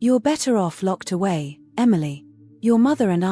You're better off locked away, Emily. Your mother and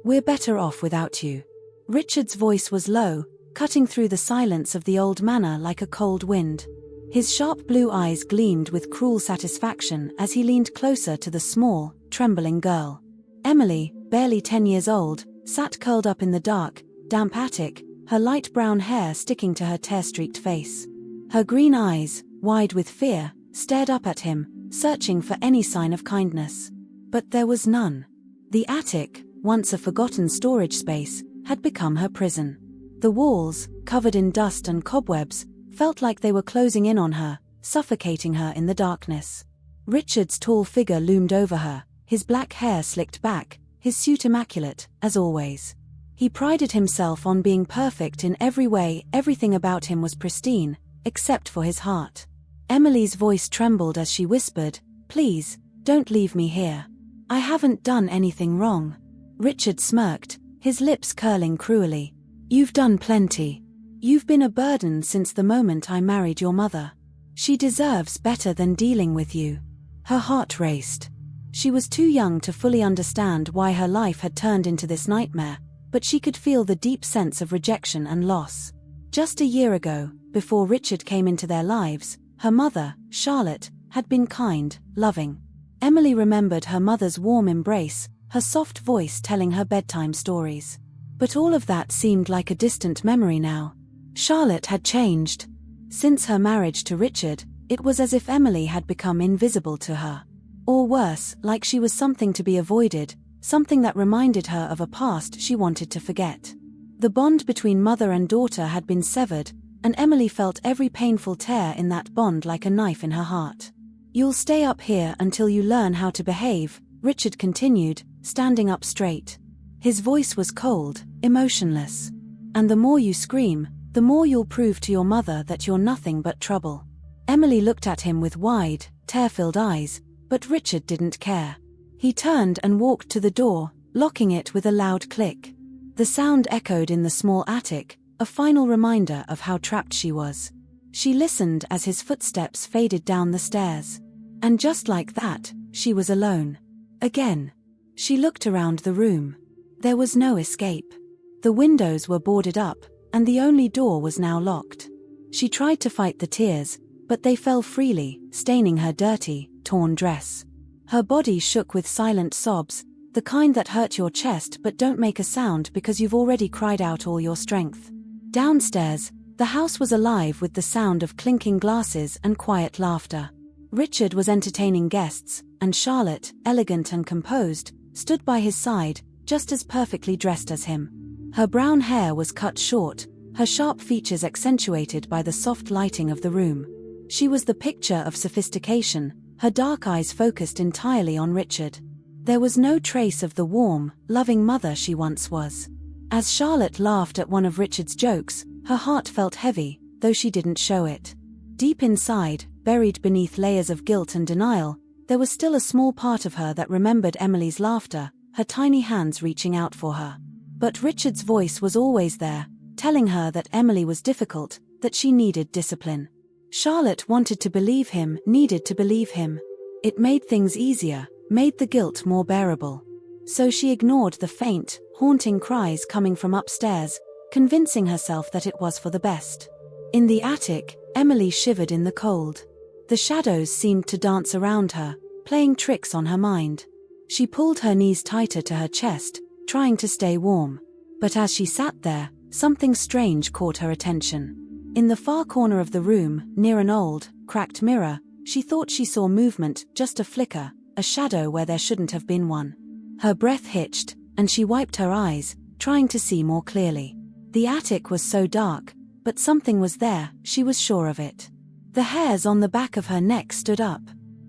we're better off without you. Richard's voice was low, cutting through the silence of the old manor like a cold wind. His sharp blue eyes gleamed with cruel satisfaction as he leaned closer to the small, trembling girl. Emily, barely 10 years old, sat curled up in the dark, damp attic, her light brown hair sticking to her tear-streaked face. Her green eyes, wide with fear, stared up at him, searching for any sign of kindness. But there was none. The attic, once a forgotten storage space, had become her prison. The walls, covered in dust and cobwebs, felt like they were closing in on her, suffocating her in the darkness. Richard's tall figure loomed over her, his black hair slicked back, his suit immaculate, as always. He prided himself on being perfect in every way. Everything about him was pristine, except for his heart. Emily's voice trembled as she whispered, "Please, don't leave me here. I haven't done anything wrong." Richard smirked, his lips curling cruelly. "You've done plenty. You've been a burden since the moment I married your mother. She deserves better than dealing with you." Her heart raced. She was too young to fully understand why her life had turned into this nightmare, but she could feel the deep sense of rejection and loss. Just a year ago, before Richard came into their lives, her mother, Charlotte, had been kind, loving. Emily remembered her mother's warm embrace, her soft voice telling her bedtime stories. But all of that seemed like a distant memory now. Charlotte had changed. Since her marriage to Richard, it was as if Emily had become invisible to her. Or worse, like she was something to be avoided, something that reminded her of a past she wanted to forget. The bond between mother and daughter had been severed, and Emily felt every painful tear in that bond like a knife in her heart. "You'll stay up here until you learn how to behave," Richard continued, standing up straight. His voice was cold, emotionless. "And the more you scream, the more you'll prove to your mother that you're nothing but trouble." Emily looked at him with wide, tear-filled eyes, but Richard didn't care. He turned and walked to the door, locking it with a loud click. The sound echoed in the small attic, a final reminder of how trapped she was. She listened as his footsteps faded down the stairs. And just like that, she was alone. Again. She looked around the room. There was no escape. The windows were boarded up, and the only door was now locked. She tried to fight the tears, but they fell freely, staining her dirty, torn dress. Her body shook with silent sobs, the kind that hurt your chest but don't make a sound because you've already cried out all your strength. Downstairs, the house was alive with the sound of clinking glasses and quiet laughter. Richard was entertaining guests, and Charlotte, elegant and composed, stood by his side, just as perfectly dressed as him. Her brown hair was cut short, her sharp features accentuated by the soft lighting of the room. She was the picture of sophistication, her dark eyes focused entirely on Richard. There was no trace of the warm, loving mother she once was. As Charlotte laughed at one of Richard's jokes, her heart felt heavy, though she didn't show it. Deep inside, buried beneath layers of guilt and denial, there was still a small part of her that remembered Emily's laughter, her tiny hands reaching out for her. But Richard's voice was always there, telling her that Emily was difficult, that she needed discipline. Charlotte wanted to believe him, needed to believe him. It made things easier, made the guilt more bearable. So she ignored the faint, haunting cries coming from upstairs, convincing herself that it was for the best. In the attic, Emily shivered in the cold. The shadows seemed to dance around her, playing tricks on her mind. She pulled her knees tighter to her chest, trying to stay warm. But as she sat there, something strange caught her attention. In the far corner of the room, near an old, cracked mirror, she thought she saw movement, just a flicker, a shadow where there shouldn't have been one. Her breath hitched, and she wiped her eyes, trying to see more clearly. The attic was so dark, but something was there, she was sure of it. The hairs on the back of her neck stood up.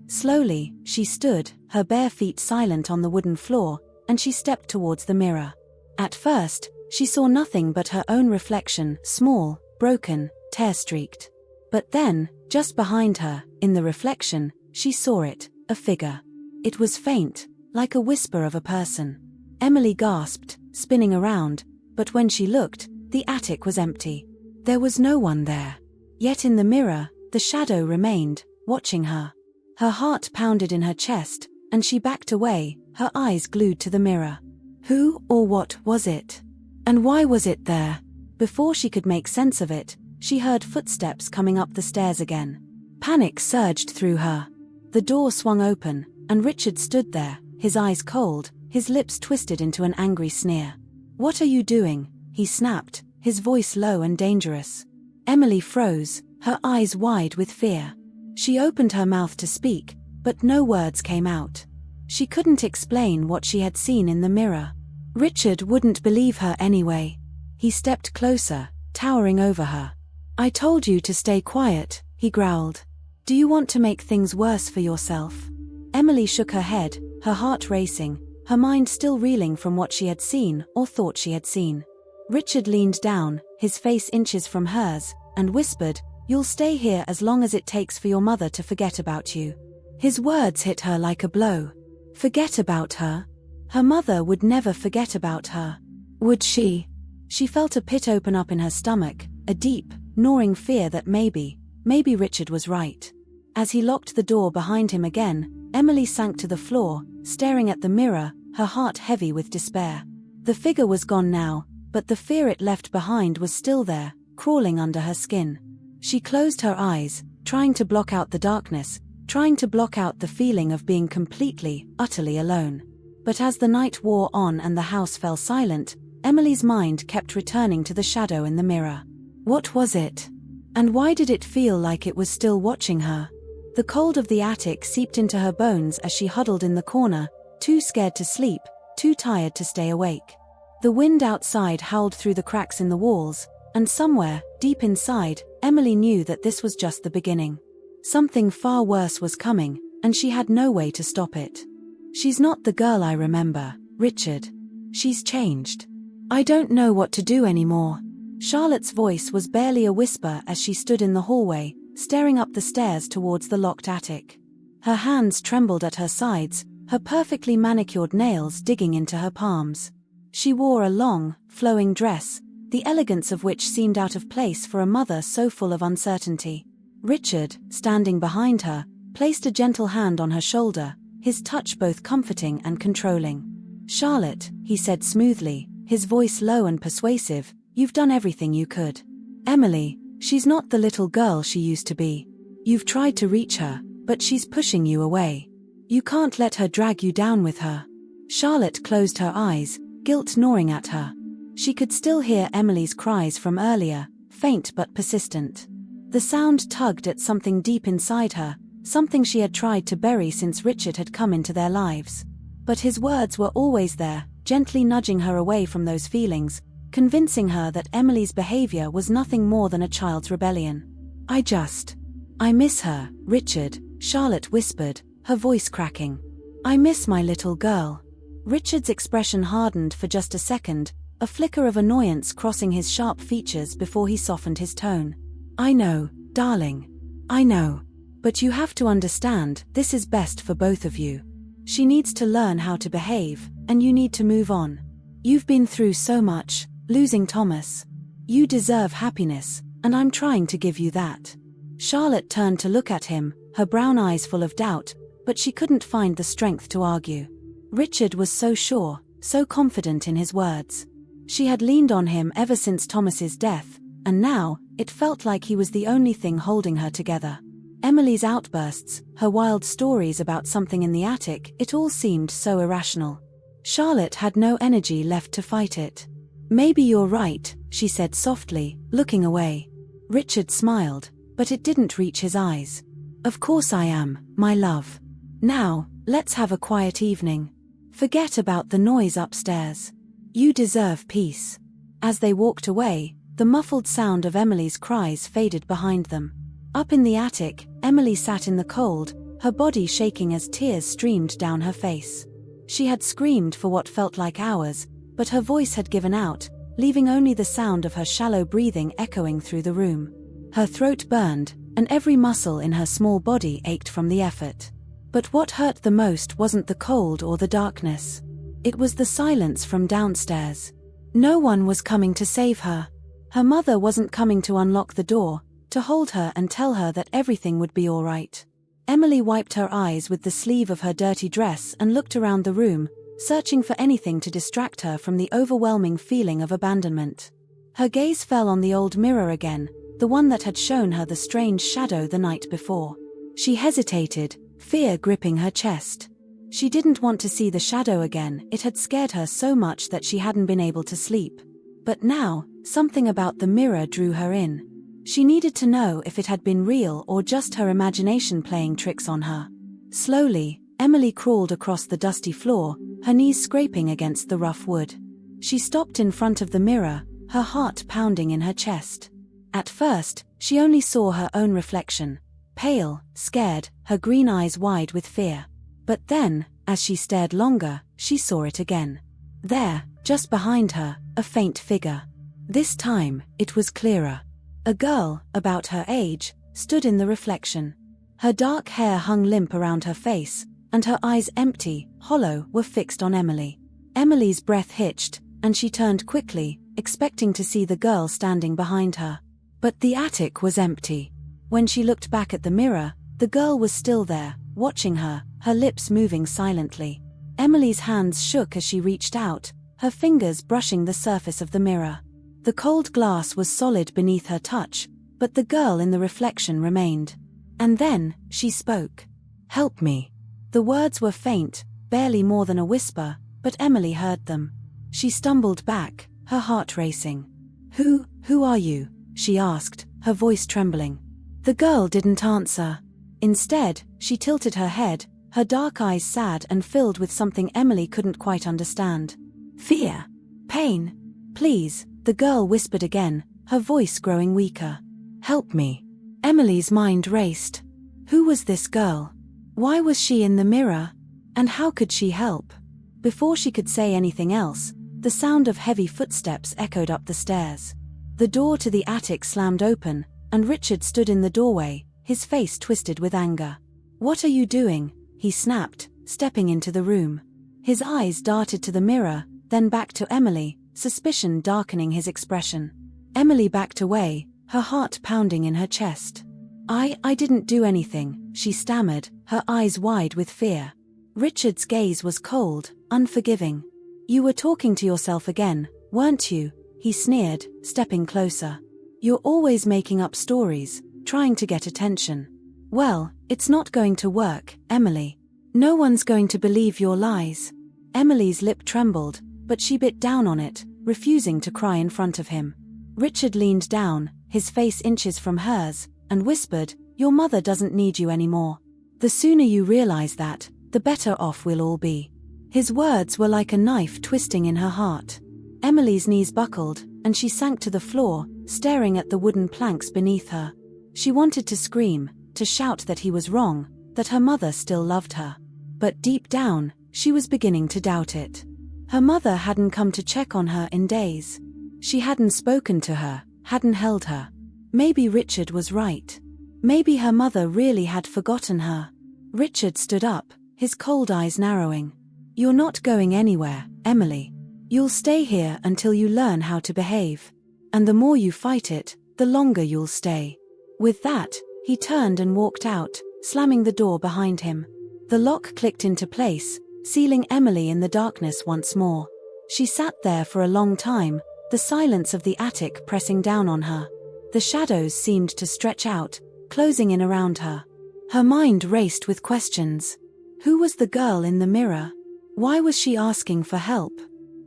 Slowly, she stood, her bare feet silent on the wooden floor, and she stepped towards the mirror. At first, she saw nothing but her own reflection, small, broken, tear-streaked. But then, just behind her, in the reflection, she saw it, a figure. It was faint, like a whisper of a person. Emily gasped, spinning around, but when she looked, the attic was empty. There was no one there. Yet in the mirror, the shadow remained, watching her. Her heart pounded in her chest, and she backed away, her eyes glued to the mirror. Who or what was it? And why was it there? Before she could make sense of it, she heard footsteps coming up the stairs again. Panic surged through her. The door swung open, and Richard stood there, his eyes cold, his lips twisted into an angry sneer. "What are you doing?" he snapped, his voice low and dangerous. Emily froze, her eyes wide with fear. She opened her mouth to speak, but no words came out. She couldn't explain what she had seen in the mirror. Richard wouldn't believe her anyway. He stepped closer, towering over her. "I told you to stay quiet," he growled. "Do you want to make things worse for yourself?" Emily shook her head, her heart racing, her mind still reeling from what she had seen or thought she had seen. Richard leaned down, his face inches from hers, and whispered, "You'll stay here as long as it takes for your mother to forget about you." His words hit her like a blow. Forget about her? Her mother would never forget about her. Would she? She felt a pit open up in her stomach, a deep, gnawing fear that maybe Richard was right. As he locked the door behind him again, Emily sank to the floor, staring at the mirror, her heart heavy with despair. The figure was gone now, but the fear it left behind was still there, crawling under her skin. She closed her eyes, trying to block out the darkness, trying to block out the feeling of being completely, utterly alone. But as the night wore on and the house fell silent, Emily's mind kept returning to the shadow in the mirror. What was it? And why did it feel like it was still watching her? The cold of the attic seeped into her bones as she huddled in the corner, too scared to sleep, too tired to stay awake. The wind outside howled through the cracks in the walls, and somewhere, deep inside, Emily knew that this was just the beginning. Something far worse was coming, and she had no way to stop it. "She's not the girl I remember, Richard. She's changed. I don't know what to do anymore." Charlotte's voice was barely a whisper as she stood in the hallway, staring up the stairs towards the locked attic. Her hands trembled at her sides, her perfectly manicured nails digging into her palms. She wore a long, flowing dress, the elegance of which seemed out of place for a mother so full of uncertainty. Richard, standing behind her, placed a gentle hand on her shoulder, his touch both comforting and controlling. "Charlotte," he said smoothly, his voice low and persuasive, "you've done everything you could. Emily, she's not the little girl she used to be. You've tried to reach her, but she's pushing you away. You can't let her drag you down with her." Charlotte closed her eyes, guilt gnawing at her. She could still hear Emily's cries from earlier, faint but persistent. The sound tugged at something deep inside her, something she had tried to bury since Richard had come into their lives. But his words were always there, gently nudging her away from those feelings, convincing her that Emily's behavior was nothing more than a child's rebellion. I miss her, Richard," Charlotte whispered, her voice cracking. "I miss my little girl." Richard's expression hardened for just a second, a flicker of annoyance crossing his sharp features before he softened his tone. "I know, darling. I know. But you have to understand, this is best for both of you. She needs to learn how to behave, and you need to move on. You've been through so much, losing Thomas. You deserve happiness, and I'm trying to give you that." Charlotte turned to look at him, her brown eyes full of doubt, but she couldn't find the strength to argue. Richard was so sure, so confident in his words. She had leaned on him ever since Thomas's death, and now, it felt like he was the only thing holding her together. Emily's outbursts, her wild stories about something in the attic, it all seemed so irrational. Charlotte had no energy left to fight it. "Maybe you're right," she said softly, looking away. Richard smiled, but it didn't reach his eyes. "Of course I am, my love. Now, let's have a quiet evening. Forget about the noise upstairs. You deserve peace." As they walked away, the muffled sound of Emily's cries faded behind them. Up in the attic, Emily sat in the cold, her body shaking as tears streamed down her face. She had screamed for what felt like hours, but her voice had given out, leaving only the sound of her shallow breathing echoing through the room. Her throat burned, and every muscle in her small body ached from the effort. But what hurt the most wasn't the cold or the darkness. It was the silence from downstairs. No one was coming to save her. Her mother wasn't coming to unlock the door, to hold her and tell her that everything would be all right. Emily wiped her eyes with the sleeve of her dirty dress and looked around the room, searching for anything to distract her from the overwhelming feeling of abandonment. Her gaze fell on the old mirror again, the one that had shown her the strange shadow the night before. She hesitated, fear gripping her chest. She didn't want to see the shadow again, it had scared her so much that she hadn't been able to sleep. But now, something about the mirror drew her in. She needed to know if it had been real or just her imagination playing tricks on her. Slowly, Emily crawled across the dusty floor, her knees scraping against the rough wood. She stopped in front of the mirror, her heart pounding in her chest. At first, she only saw her own reflection, pale, scared, her green eyes wide with fear. But then, as she stared longer, she saw it again. There, just behind her, a faint figure. This time, it was clearer. A girl, about her age, stood in the reflection. Her dark hair hung limp around her face, and her eyes, empty, hollow, were fixed on Emily. Emily's breath hitched, and she turned quickly, expecting to see the girl standing behind her. But the attic was empty. When she looked back at the mirror, the girl was still there, watching her, her lips moving silently. Emily's hands shook as she reached out, her fingers brushing the surface of the mirror. The cold glass was solid beneath her touch, but the girl in the reflection remained. And then, she spoke. "Help me." The words were faint, barely more than a whisper, but Emily heard them. She stumbled back, her heart racing. Who are you?" she asked, her voice trembling. The girl didn't answer. Instead, she tilted her head, her dark eyes sad and filled with something Emily couldn't quite understand. "Fear. Pain. Please," the girl whispered again, her voice growing weaker. "Help me." Emily's mind raced. Who was this girl? Why was she in the mirror? And how could she help? Before she could say anything else, the sound of heavy footsteps echoed up the stairs. The door to the attic slammed open, and Richard stood in the doorway, his face twisted with anger. "What are you doing?" he snapped, stepping into the room. His eyes darted to the mirror, then back to Emily, suspicion darkening his expression. Emily backed away, her heart pounding in her chest. I didn't do anything," she stammered, her eyes wide with fear. Richard's gaze was cold, unforgiving. "You were talking to yourself again, weren't you?" he sneered, stepping closer. "You're always making up stories, trying to get attention. Well, it's not going to work, Emily. No one's going to believe your lies." Emily's lip trembled, but she bit down on it, refusing to cry in front of him. Richard leaned down, his face inches from hers, and whispered, "Your mother doesn't need you anymore. The sooner you realize that, the better off we'll all be." His words were like a knife twisting in her heart. Emily's knees buckled, and she sank to the floor, staring at the wooden planks beneath her. She wanted to scream, to shout that he was wrong, that her mother still loved her. But deep down, she was beginning to doubt it. Her mother hadn't come to check on her in days. She hadn't spoken to her, hadn't held her. Maybe Richard was right. Maybe her mother really had forgotten her. Richard stood up, his cold eyes narrowing. "You're not going anywhere, Emily. You'll stay here until you learn how to behave. And the more you fight it, the longer you'll stay." With that, he turned and walked out, slamming the door behind him. The lock clicked into place, sealing Emily in the darkness once more. She sat there for a long time, the silence of the attic pressing down on her. The shadows seemed to stretch out, closing in around her. Her mind raced with questions. Who was the girl in the mirror? Why was she asking for help?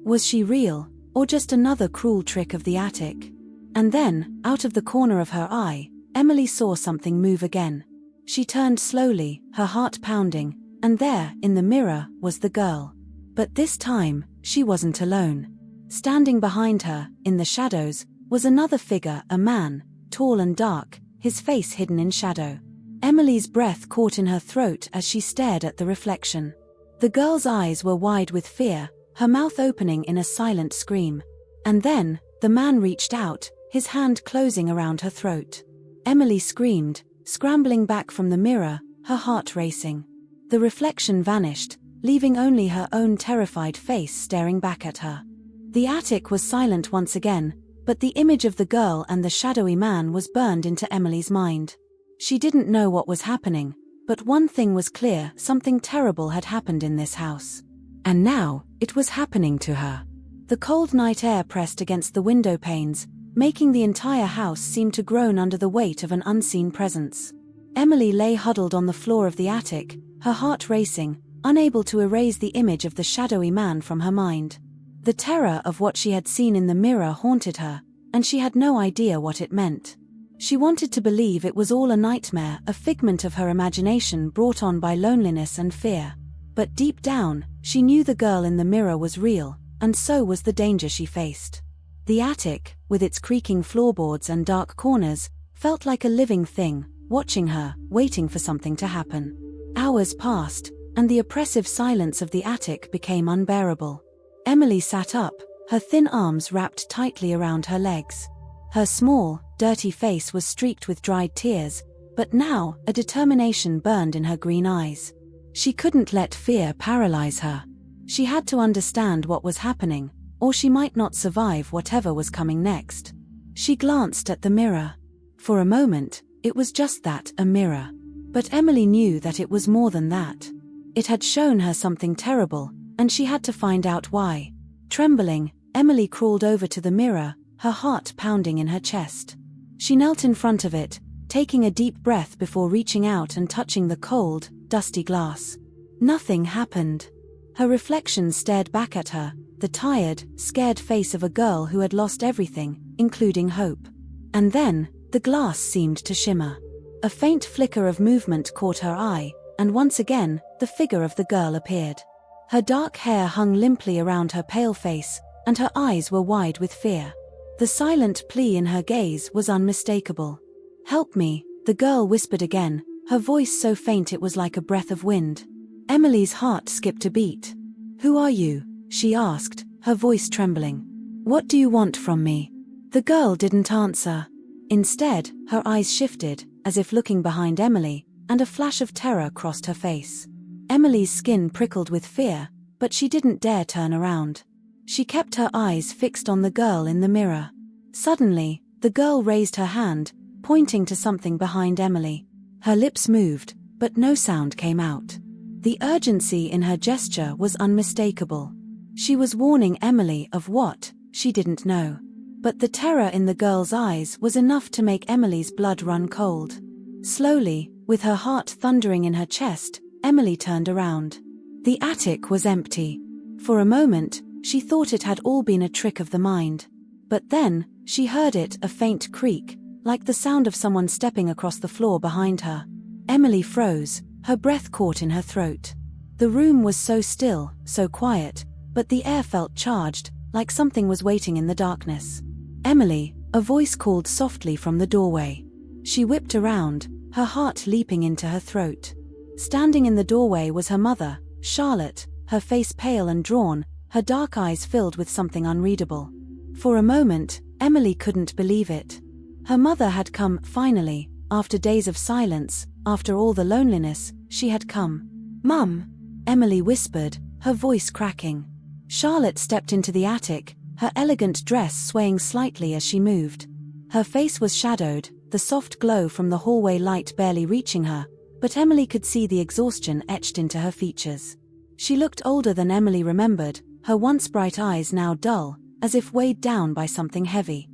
Was she real, or just another cruel trick of the attic? And then, out of the corner of her eye, Emily saw something move again. She turned slowly, her heart pounding, and there, in the mirror, was the girl. But this time, she wasn't alone. Standing behind her, in the shadows, was another figure, a man, tall and dark, his face hidden in shadow. Emily's breath caught in her throat as she stared at the reflection. The girl's eyes were wide with fear, her mouth opening in a silent scream. And then, the man reached out, his hand closing around her throat. Emily screamed, scrambling back from the mirror, her heart racing. The reflection vanished, leaving only her own terrified face staring back at her. The attic was silent once again, but the image of the girl and the shadowy man was burned into Emily's mind. She didn't know what was happening, But one thing was clear: something terrible had happened in this house. And now, it was happening to her. The cold night air pressed against the window panes, making the entire house seem to groan under the weight of an unseen presence. Emily lay huddled on the floor of the attic, her heart racing, unable to erase the image of the shadowy man from her mind. The terror of what she had seen in the mirror haunted her, and she had no idea what it meant. She wanted to believe it was all a nightmare, a figment of her imagination brought on by loneliness and fear. But deep down, she knew the girl in the mirror was real, and so was the danger she faced. The attic, with its creaking floorboards and dark corners, felt like a living thing, watching her, waiting for something to happen. Hours passed, and the oppressive silence of the attic became unbearable. Emily sat up, her thin arms wrapped tightly around her legs. Her small, dirty face was streaked with dried tears, but now, a determination burned in her green eyes. She couldn't let fear paralyze her. She had to understand what was happening, or she might not survive whatever was coming next. She glanced at the mirror. For a moment, it was just that, a mirror. But Emily knew that it was more than that. It had shown her something terrible, and she had to find out why. Trembling, Emily crawled over to the mirror, her heart pounding in her chest. She knelt in front of it, taking a deep breath before reaching out and touching the cold, dusty glass. Nothing happened. Her reflection stared back at her, the tired, scared face of a girl who had lost everything, including hope. And then, the glass seemed to shimmer. A faint flicker of movement caught her eye, and once again, the figure of the girl appeared. Her dark hair hung limply around her pale face, and her eyes were wide with fear. The silent plea in her gaze was unmistakable. "Help me," the girl whispered again, her voice so faint it was like a breath of wind. Emily's heart skipped a beat. "Who are you?" she asked, her voice trembling. "What do you want from me?" The girl didn't answer. Instead, her eyes shifted, as if looking behind Emily, and a flash of terror crossed her face. Emily's skin prickled with fear, but she didn't dare turn around. She kept her eyes fixed on the girl in the mirror. Suddenly, the girl raised her hand, pointing to something behind Emily. Her lips moved, but no sound came out. The urgency in her gesture was unmistakable. She was warning Emily of what, she didn't know. But the terror in the girl's eyes was enough to make Emily's blood run cold. Slowly, with her heart thundering in her chest, Emily turned around. The attic was empty. For a moment, she thought it had all been a trick of the mind. But then, she heard it, a faint creak, like the sound of someone stepping across the floor behind her. Emily froze, her breath caught in her throat. The room was so still, so quiet, but the air felt charged, like something was waiting in the darkness. "Emily," a voice called softly from the doorway. She whipped around, her heart leaping into her throat. Standing in the doorway was her mother, Charlotte, her face pale and drawn, her dark eyes filled with something unreadable. For a moment, Emily couldn't believe it. Her mother had come, finally, after days of silence, after all the loneliness, she had come. "Mum," Emily whispered, her voice cracking. Charlotte stepped into the attic, her elegant dress swaying slightly as she moved. Her face was shadowed, the soft glow from the hallway light barely reaching her, but Emily could see the exhaustion etched into her features. She looked older than Emily remembered, her once bright eyes now dull, as if weighed down by something heavy.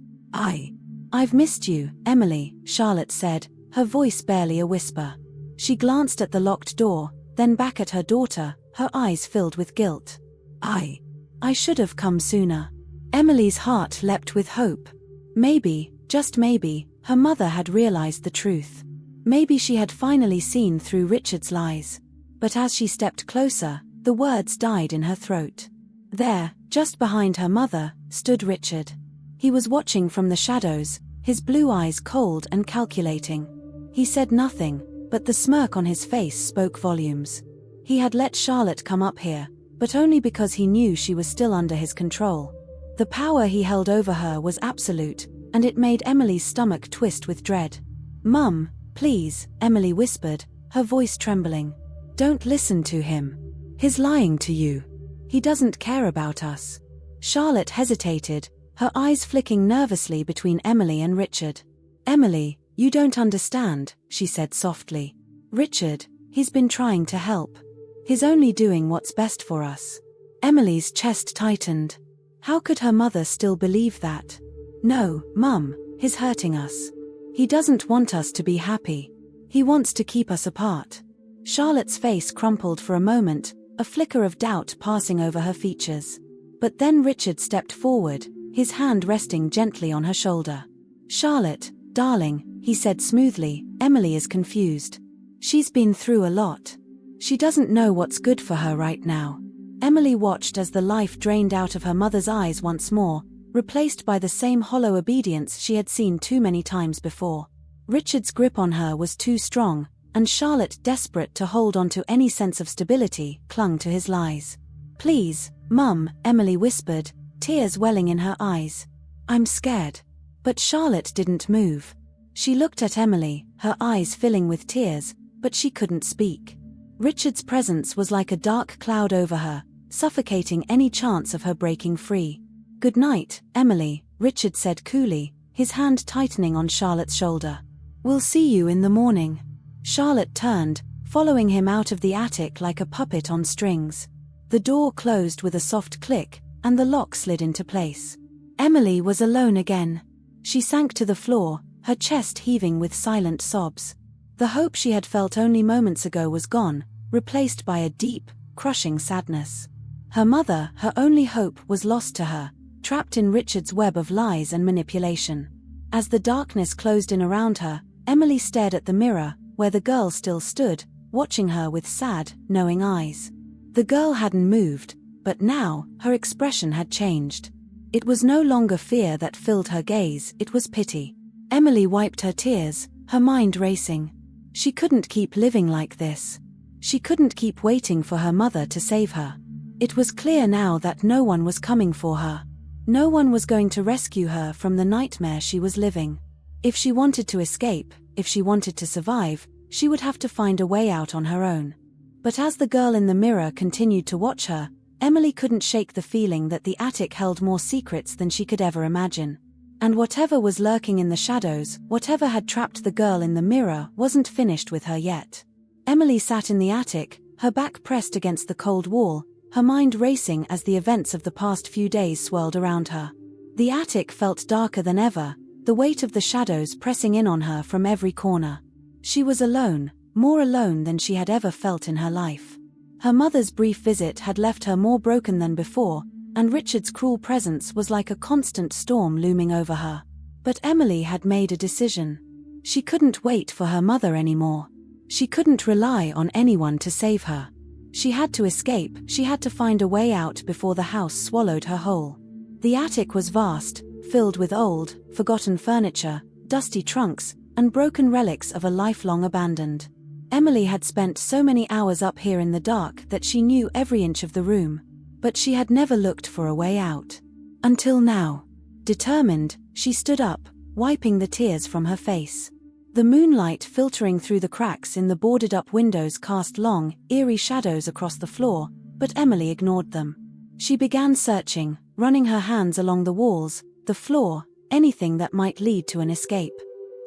I've missed you, Emily," Charlotte said, her voice barely a whisper. She glanced at the locked door, then back at her daughter, her eyes filled with guilt. I should have come sooner." Emily's heart leapt with hope. Maybe, just maybe, her mother had realized the truth. Maybe she had finally seen through Richard's lies. But as she stepped closer, the words died in her throat. There, just behind her mother, stood Richard. He was watching from the shadows, his blue eyes cold and calculating. He said nothing, but the smirk on his face spoke volumes. He had let Charlotte come up here, but only because he knew she was still under his control. The power he held over her was absolute, and it made Emily's stomach twist with dread. "Mum, please," Emily whispered, her voice trembling. "Don't listen to him. He's lying to you. He doesn't care about us." Charlotte hesitated, her eyes flicking nervously between Emily and Richard. "Emily, you don't understand," she said softly. "Richard, He's been trying to help. He's only doing what's best for us." Emily's chest tightened. How could her mother still believe that? "No, Mum, he's hurting us. He doesn't want us to be happy. He wants to keep us apart." Charlotte's face crumpled for a moment, a flicker of doubt passing over her features. But then Richard stepped forward, his hand resting gently on her shoulder. "Charlotte, darling," he said smoothly, "Emily is confused. She's been through a lot. She doesn't know what's good for her right now." Emily watched as the life drained out of her mother's eyes once more, replaced by the same hollow obedience she had seen too many times before. Richard's grip on her was too strong, and Charlotte, desperate to hold on to any sense of stability, clung to his lies. "Please, Mum," Emily whispered, tears welling in her eyes. "I'm scared." But Charlotte didn't move. She looked at Emily, her eyes filling with tears, but she couldn't speak. Richard's presence was like a dark cloud over her, suffocating any chance of her breaking free. "Good night, Emily," Richard said coolly, his hand tightening on Charlotte's shoulder. "We'll see you in the morning." Charlotte turned, following him out of the attic like a puppet on strings. The door closed with a soft click, and the lock slid into place. Emily was alone again. She sank to the floor, her chest heaving with silent sobs. The hope she had felt only moments ago was gone, replaced by a deep, crushing sadness. Her mother, her only hope, was lost to her, trapped in Richard's web of lies and manipulation. As the darkness closed in around her, Emily stared at the mirror, where the girl still stood, watching her with sad, knowing eyes. The girl hadn't moved, but now, her expression had changed. It was no longer fear that filled her gaze, it was pity. Emily wiped her tears, her mind racing. She couldn't keep living like this. She couldn't keep waiting for her mother to save her. It was clear now that no one was coming for her. No one was going to rescue her from the nightmare she was living. If she wanted to escape, if she wanted to survive, she would have to find a way out on her own. But as the girl in the mirror continued to watch her, Emily couldn't shake the feeling that the attic held more secrets than she could ever imagine. And whatever was lurking in the shadows, whatever had trapped the girl in the mirror, wasn't finished with her yet. Emily sat in the attic, her back pressed against the cold wall, her mind racing as the events of the past few days swirled around her. The attic felt darker than ever, the weight of the shadows pressing in on her from every corner. She was alone, more alone than she had ever felt in her life. Her mother's brief visit had left her more broken than before, and Richard's cruel presence was like a constant storm looming over her. But Emily had made a decision. She couldn't wait for her mother anymore. She couldn't rely on anyone to save her. She had to escape, she had to find a way out before the house swallowed her whole. The attic was vast, filled with old, forgotten furniture, dusty trunks, and broken relics of a life long abandoned. Emily had spent so many hours up here in the dark that she knew every inch of the room. But she had never looked for a way out. Until now. Determined, she stood up, wiping the tears from her face. The moonlight filtering through the cracks in the boarded-up windows cast long, eerie shadows across the floor, but Emily ignored them. She began searching, running her hands along the walls, the floor, anything that might lead to an escape.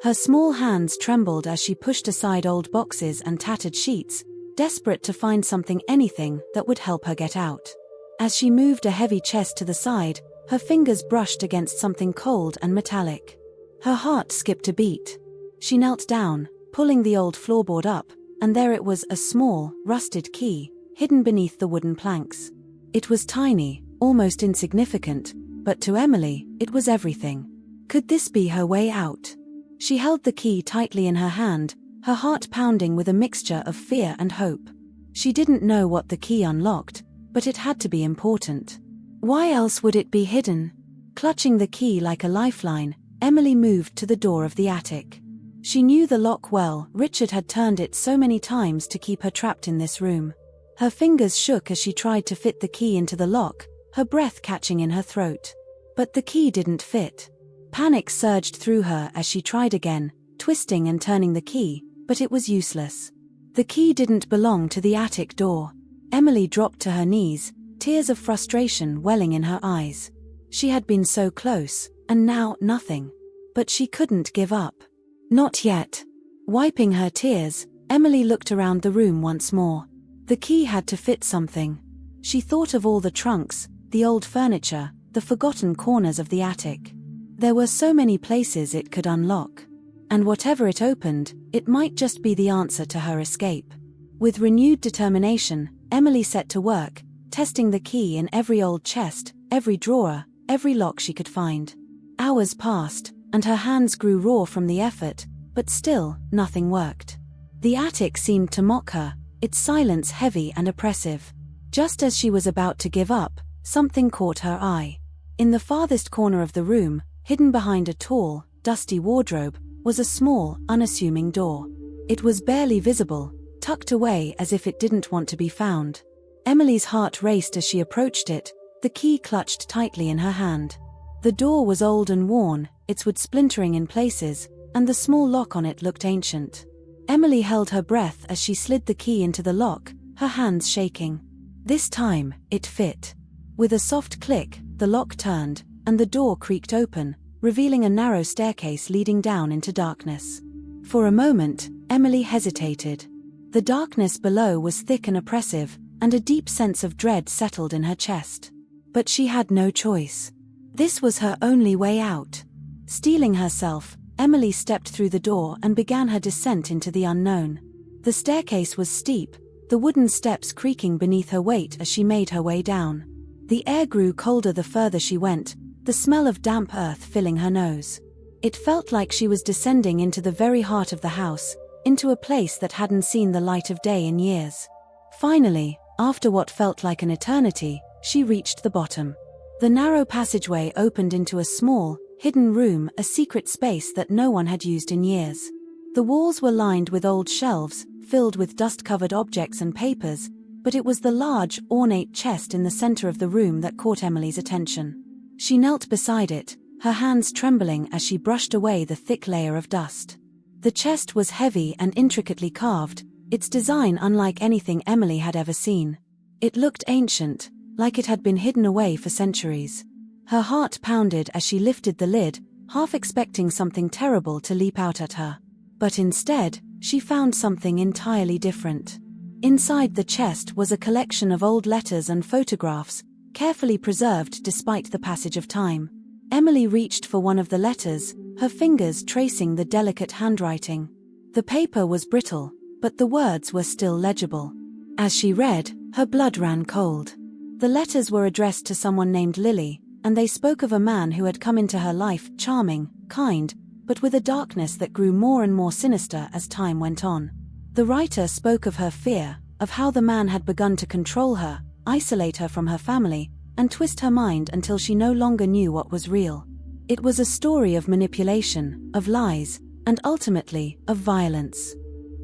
Her small hands trembled as she pushed aside old boxes and tattered sheets, desperate to find something, anything, that would help her get out. As she moved a heavy chest to the side, her fingers brushed against something cold and metallic. Her heart skipped a beat. She knelt down, pulling the old floorboard up, and there it was, a small, rusted key, hidden beneath the wooden planks. It was tiny, almost insignificant, but to Emily, it was everything. Could this be her way out? She held the key tightly in her hand, her heart pounding with a mixture of fear and hope. She didn't know what the key unlocked, but it had to be important. Why else would it be hidden? Clutching the key like a lifeline, Emily moved to the door of the attic. She knew the lock well, Richard had turned it so many times to keep her trapped in this room. Her fingers shook as she tried to fit the key into the lock, her breath catching in her throat. But the key didn't fit. Panic surged through her as she tried again, twisting and turning the key, but it was useless. The key didn't belong to the attic door. Emily dropped to her knees, tears of frustration welling in her eyes. She had been so close, and now nothing. But she couldn't give up. Not yet. Wiping her tears, Emily looked around the room once more. The key had to fit something. She thought of all the trunks, the old furniture, the forgotten corners of the attic. There were so many places it could unlock. And whatever it opened, it might just be the answer to her escape. With renewed determination, Emily set to work, testing the key in every old chest, every drawer, every lock she could find. Hours passed, and her hands grew raw from the effort, but still, nothing worked. The attic seemed to mock her, its silence heavy and oppressive. Just as she was about to give up, something caught her eye. In the farthest corner of the room, hidden behind a tall, dusty wardrobe, was a small, unassuming door. It was barely visible, tucked away as if it didn't want to be found. Emily's heart raced as she approached it, the key clutched tightly in her hand. The door was old and worn, its wood splintering in places, and the small lock on it looked ancient. Emily held her breath as she slid the key into the lock, her hands shaking. This time, it fit. With a soft click, the lock turned, and the door creaked open, revealing a narrow staircase leading down into darkness. For a moment, Emily hesitated. The darkness below was thick and oppressive, and a deep sense of dread settled in her chest. But she had no choice. This was her only way out. Steeling herself, Emily stepped through the door and began her descent into the unknown. The staircase was steep, the wooden steps creaking beneath her weight as she made her way down. The air grew colder the further she went, the smell of damp earth filling her nose. It felt like she was descending into the very heart of the house, into a place that hadn't seen the light of day in years. Finally, after what felt like an eternity, she reached the bottom. The narrow passageway opened into a small, hidden room, a secret space that no one had used in years. The walls were lined with old shelves, filled with dust-covered objects and papers, but it was the large, ornate chest in the center of the room that caught Emily's attention. She knelt beside it, her hands trembling as she brushed away the thick layer of dust. The chest was heavy and intricately carved, its design unlike anything Emily had ever seen. It looked ancient, like it had been hidden away for centuries. Her heart pounded as she lifted the lid, half expecting something terrible to leap out at her. But instead, she found something entirely different. Inside the chest was a collection of old letters and photographs, carefully preserved despite the passage of time. Emily reached for one of the letters, her fingers tracing the delicate handwriting. The paper was brittle, but the words were still legible. As she read, her blood ran cold. The letters were addressed to someone named Lily, and they spoke of a man who had come into her life, charming, kind, but with a darkness that grew more and more sinister as time went on. The writer spoke of her fear, of how the man had begun to control her, isolate her from her family, and twist her mind until she no longer knew what was real. It was a story of manipulation, of lies, and ultimately, of violence.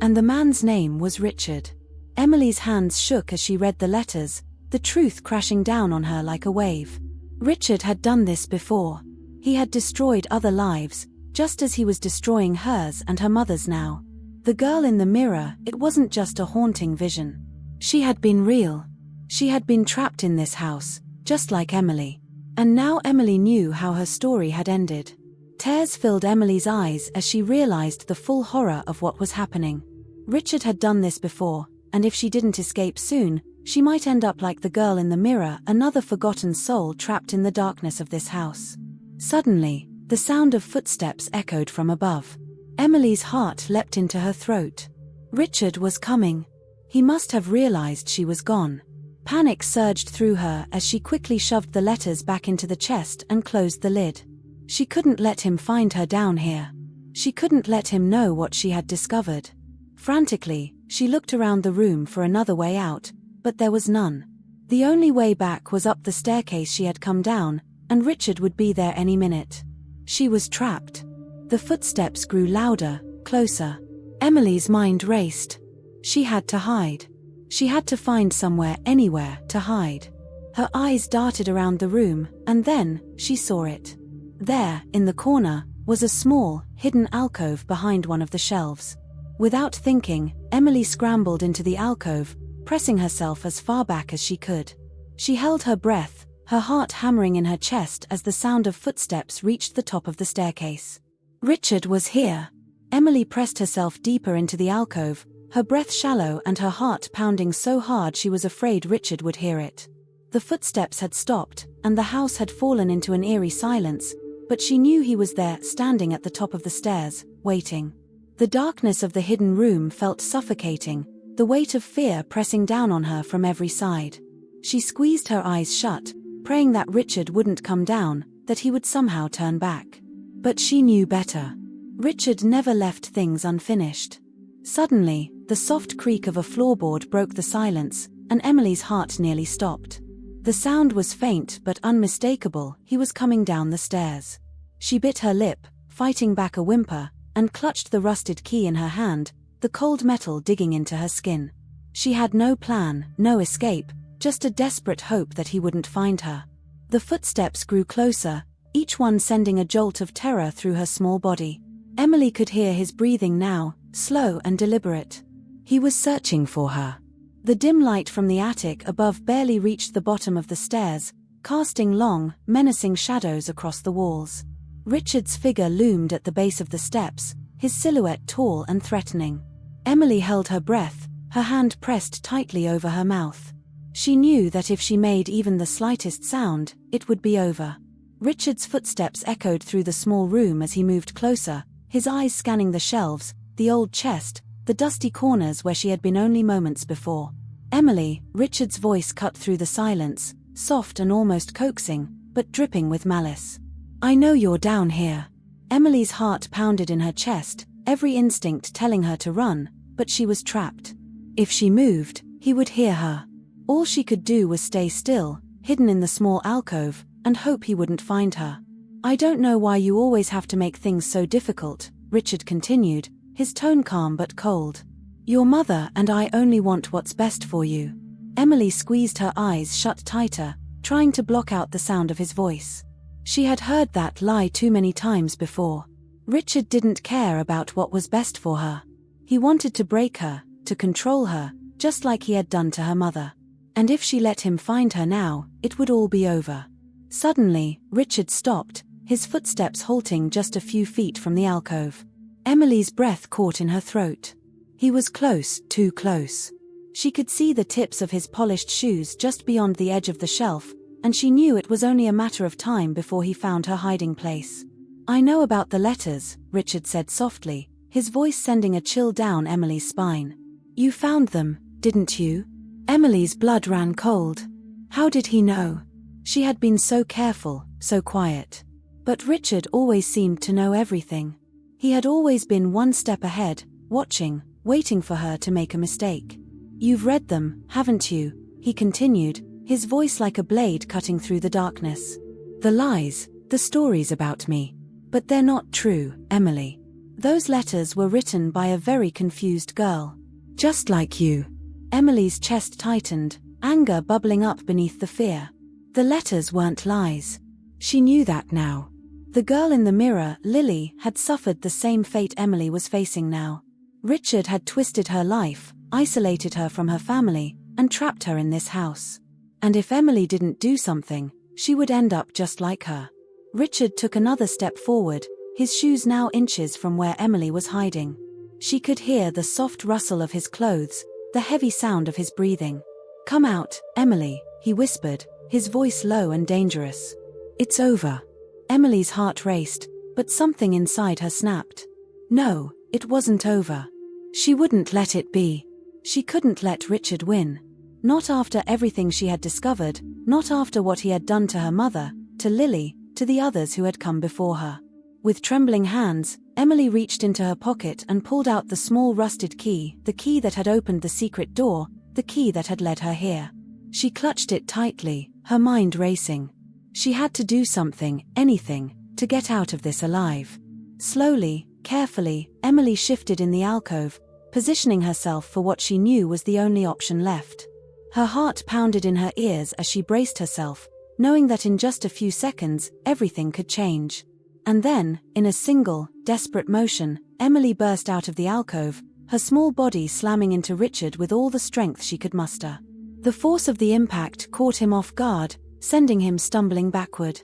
And the man's name was Richard. Emily's hands shook as she read the letters, the truth crashing down on her like a wave. Richard had done this before. He had destroyed other lives, just as he was destroying hers and her mother's now. The girl in the mirror, it wasn't just a haunting vision. She had been real. She had been trapped in this house, just like Emily. And now Emily knew how her story had ended. Tears filled Emily's eyes as she realized the full horror of what was happening. Richard had done this before, and if she didn't escape soon, she might end up like the girl in the mirror, another forgotten soul trapped in the darkness of this house. Suddenly, the sound of footsteps echoed from above. Emily's heart leapt into her throat. Richard was coming. He must have realized she was gone. Panic surged through her as she quickly shoved the letters back into the chest and closed the lid. She couldn't let him find her down here. She couldn't let him know what she had discovered. Frantically, she looked around the room for another way out, but there was none. The only way back was up the staircase she had come down, and Richard would be there any minute. She was trapped. The footsteps grew louder, closer. Emily's mind raced. She had to hide. She had to find somewhere, anywhere, to hide. Her eyes darted around the room, and then, she saw it. There, in the corner, was a small, hidden alcove behind one of the shelves. Without thinking, Emily scrambled into the alcove, pressing herself as far back as she could. She held her breath, her heart hammering in her chest as the sound of footsteps reached the top of the staircase. Richard was here. Emily pressed herself deeper into the alcove, her breath shallow and her heart pounding so hard she was afraid Richard would hear it. The footsteps had stopped, and the house had fallen into an eerie silence, but she knew he was there, standing at the top of the stairs, waiting. The darkness of the hidden room felt suffocating, the weight of fear pressing down on her from every side. She squeezed her eyes shut, praying that Richard wouldn't come down, that he would somehow turn back. But she knew better. Richard never left things unfinished. Suddenly, the soft creak of a floorboard broke the silence, and Emily's heart nearly stopped. The sound was faint but unmistakable. He was coming down the stairs. She bit her lip, fighting back a whimper, and clutched the rusted key in her hand, the cold metal digging into her skin. She had no plan, no escape, just a desperate hope that he wouldn't find her. The footsteps grew closer, each one sending a jolt of terror through her small body. Emily could hear his breathing now, slow and deliberate. He was searching for her. The dim light from the attic above barely reached the bottom of the stairs, casting long, menacing shadows across the walls. Richard's figure loomed at the base of the steps, his silhouette tall and threatening. Emily held her breath, her hand pressed tightly over her mouth. She knew that if she made even the slightest sound, it would be over. Richard's footsteps echoed through the small room as he moved closer, his eyes scanning the shelves, the old chest, the dusty corners where she had been only moments before. "Emily," Richard's voice cut through the silence, soft and almost coaxing, but dripping with malice. "I know you're down here." Emily's heart pounded in her chest, every instinct telling her to run, but she was trapped. If she moved, he would hear her. All she could do was stay still, hidden in the small alcove, and hope he wouldn't find her. "I don't know why you always have to make things so difficult," Richard continued, his tone calm but cold. "Your mother and I only want what's best for you." Emily squeezed her eyes shut tighter, trying to block out the sound of his voice. She had heard that lie too many times before. Richard didn't care about what was best for her. He wanted to break her, to control her, just like he had done to her mother. And if she let him find her now, it would all be over. Suddenly, Richard stopped, his footsteps halting just a few feet from the alcove. Emily's breath caught in her throat. He was close, too close. She could see the tips of his polished shoes just beyond the edge of the shelf, and she knew it was only a matter of time before he found her hiding place. "I know about the letters," Richard said softly, his voice sending a chill down Emily's spine. "You found them, didn't you?" Emily's blood ran cold. How did he know? She had been so careful, so quiet. But Richard always seemed to know everything. He had always been one step ahead, watching, waiting for her to make a mistake. "You've read them, haven't you?" he continued, his voice like a blade cutting through the darkness. "The lies, the stories about me. But they're not true, Emily. Those letters were written by a very confused girl. Just like you." Emily's chest tightened, anger bubbling up beneath the fear. The letters weren't lies. She knew that now. The girl in the mirror, Lily, had suffered the same fate Emily was facing now. Richard had twisted her life, isolated her from her family, and trapped her in this house. And if Emily didn't do something, she would end up just like her. Richard took another step forward, his shoes now inches from where Emily was hiding. She could hear the soft rustle of his clothes, the heavy sound of his breathing. "Come out, Emily," he whispered, his voice low and dangerous. "It's over." Emily's heart raced, but something inside her snapped. No, it wasn't over. She wouldn't let it be. She couldn't let Richard win. Not after everything she had discovered, not after what he had done to her mother, to Lily, to the others who had come before her. With trembling hands, Emily reached into her pocket and pulled out the small rusted key, the key that had opened the secret door, the key that had led her here. She clutched it tightly, her mind racing. She had to do something, anything, to get out of this alive. Slowly, carefully, Emily shifted in the alcove, positioning herself for what she knew was the only option left. Her heart pounded in her ears as she braced herself, knowing that in just a few seconds, everything could change. And then, in a single, desperate motion, Emily burst out of the alcove, her small body slamming into Richard with all the strength she could muster. The force of the impact caught him off guard, sending him stumbling backward.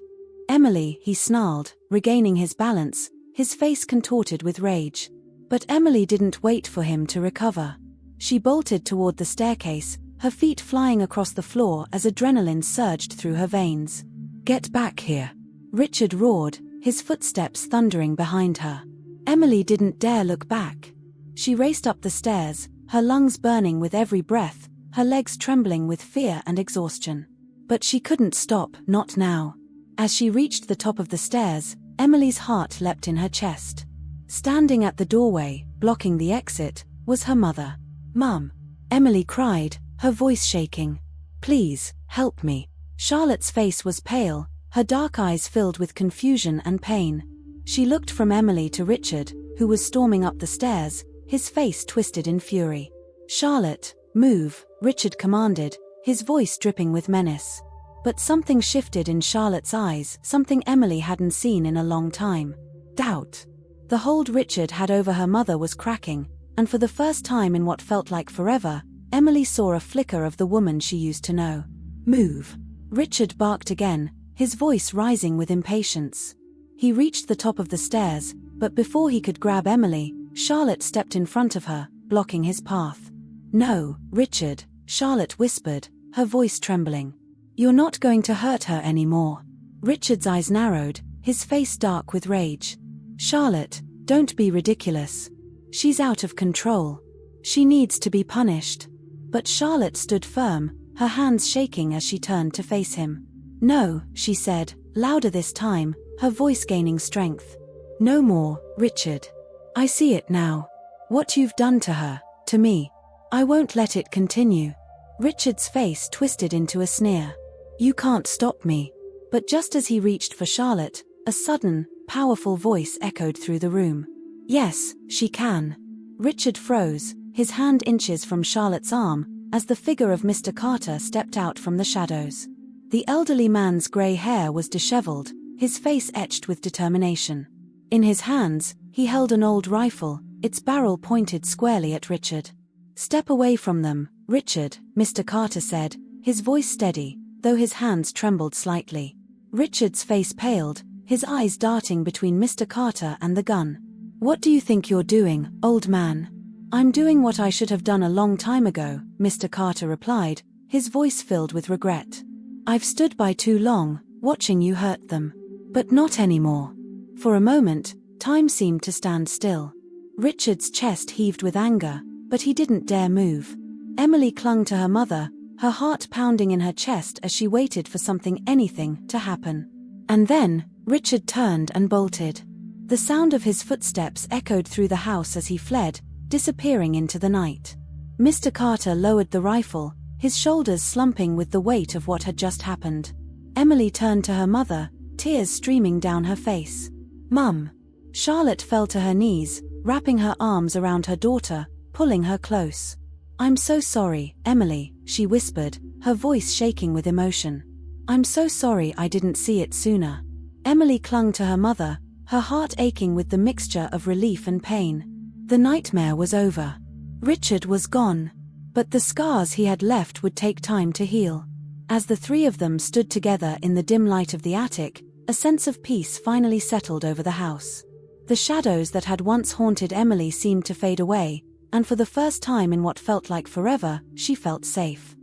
"Emily," he snarled, regaining his balance, his face contorted with rage. But Emily didn't wait for him to recover. She bolted toward the staircase, her feet flying across the floor as adrenaline surged through her veins. "Get back here!" Richard roared, his footsteps thundering behind her. Emily didn't dare look back. She raced up the stairs, her lungs burning with every breath, her legs trembling with fear and exhaustion. But she couldn't stop, not now. As she reached the top of the stairs, Emily's heart leapt in her chest. Standing at the doorway, blocking the exit, was her mother. "Mum!" Emily cried, her voice shaking. "Please, help me." Charlotte's face was pale, her dark eyes filled with confusion and pain. She looked from Emily to Richard, who was storming up the stairs, his face twisted in fury. "Charlotte, move," Richard commanded, his voice dripping with menace. But something shifted in Charlotte's eyes, something Emily hadn't seen in a long time. Doubt. The hold Richard had over her mother was cracking, and for the first time in what felt like forever, Emily saw a flicker of the woman she used to know. "Move." Richard barked again, his voice rising with impatience. He reached the top of the stairs, but before he could grab Emily, Charlotte stepped in front of her, blocking his path. "No, Richard," Charlotte whispered, her voice trembling. "You're not going to hurt her anymore." Richard's eyes narrowed, his face dark with rage. "Charlotte, don't be ridiculous. She's out of control. She needs to be punished." But Charlotte stood firm, her hands shaking as she turned to face him. "No," she said, louder this time, her voice gaining strength. "No more, Richard. I see it now. What you've done to her, to me. I won't let it continue." Richard's face twisted into a sneer. "You can't stop me." But just as he reached for Charlotte, a sudden, powerful voice echoed through the room. "Yes, she can." Richard froze, his hand inches from Charlotte's arm, as the figure of Mr. Carter stepped out from the shadows. The elderly man's grey hair was disheveled, his face etched with determination. In his hands, he held an old rifle, its barrel pointed squarely at Richard. "Step away from them, Richard," Mr. Carter said, his voice steady, though his hands trembled slightly. Richard's face paled, his eyes darting between Mr. Carter and the gun. "What do you think you're doing, old man?" "I'm doing what I should have done a long time ago," Mr. Carter replied, his voice filled with regret. "I've stood by too long, watching you hurt them. But not anymore." For a moment, time seemed to stand still. Richard's chest heaved with anger, but he didn't dare move. Emily clung to her mother, her heart pounding in her chest as she waited for something, anything, to happen. And then, Richard turned and bolted. The sound of his footsteps echoed through the house as he fled, disappearing into the night. Mr. Carter lowered the rifle, his shoulders slumping with the weight of what had just happened. Emily turned to her mother, tears streaming down her face. "Mum." Charlotte fell to her knees, wrapping her arms around her daughter, pulling her close. "I'm so sorry, Emily," she whispered, her voice shaking with emotion. "I'm so sorry I didn't see it sooner." Emily clung to her mother, her heart aching with the mixture of relief and pain. The nightmare was over. Richard was gone. But the scars he had left would take time to heal. As the three of them stood together in the dim light of the attic, a sense of peace finally settled over the house. The shadows that had once haunted Emily seemed to fade away, and for the first time in what felt like forever, she felt safe.